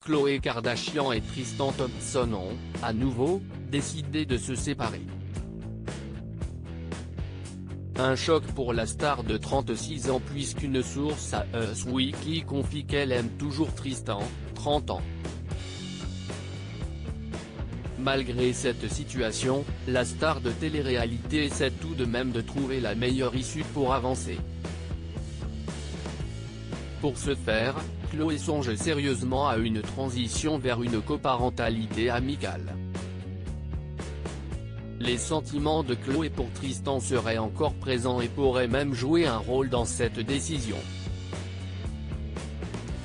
Khloé Kardashian et Tristan Thompson ont, à nouveau, décidé de se séparer. Un choc pour la star de 36 ans puisqu'une source à Us Weekly confie qu'elle aime toujours Tristan, 30 ans. Malgré cette situation, la star de télé-réalité essaie tout de même de trouver la meilleure issue pour avancer. Pour ce faire, Khloé songe sérieusement à une transition vers une coparentalité amicale. Les sentiments de Khloé pour Tristan seraient encore présents et pourraient même jouer un rôle dans cette décision.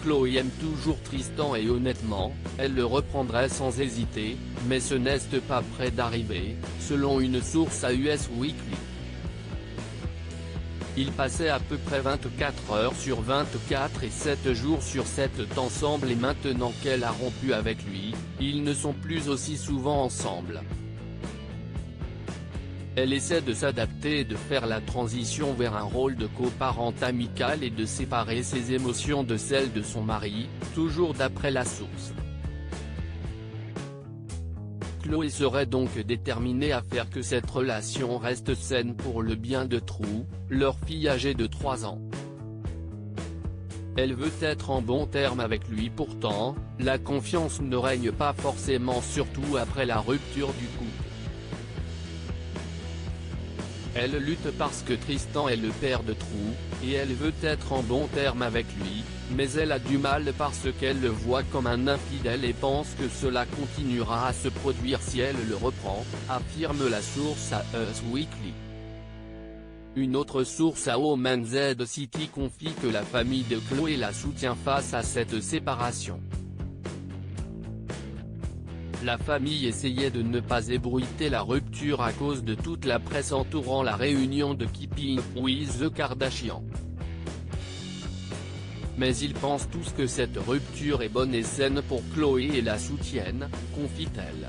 Khloé aime toujours Tristan et honnêtement, elle le reprendrait sans hésiter, mais ce n'est pas près d'arriver, selon une source à Us Weekly. Ils passaient à peu près 24 heures sur 24 et 7 jours sur 7 ensemble et maintenant qu'elle a rompu avec lui, ils ne sont plus aussi souvent ensemble. Elle essaie de s'adapter et de faire la transition vers un rôle de coparente amicale et de séparer ses émotions de celles de son mari, toujours d'après la source. Khloé serait donc déterminée à faire que cette relation reste saine pour le bien de True, leur fille âgée de 3 ans. Elle veut être en bon terme avec lui pourtant, la confiance ne règne pas forcément surtout après la rupture du couple. Elle lutte parce que Tristan est le père de True, et elle veut être en bon terme avec lui, mais elle a du mal parce qu'elle le voit comme un infidèle et pense que cela continuera à se produire si elle le reprend, affirme la source à Us Weekly. Une autre source à Woman Z City confie que la famille de Khloé la soutient face à cette séparation. La famille essayait de ne pas ébruiter la rupture à cause de toute la presse entourant la réunion de Keeping Up with the Kardashians. Mais ils pensent tous que cette rupture est bonne et saine pour Khloé et la soutiennent, confie-t-elle.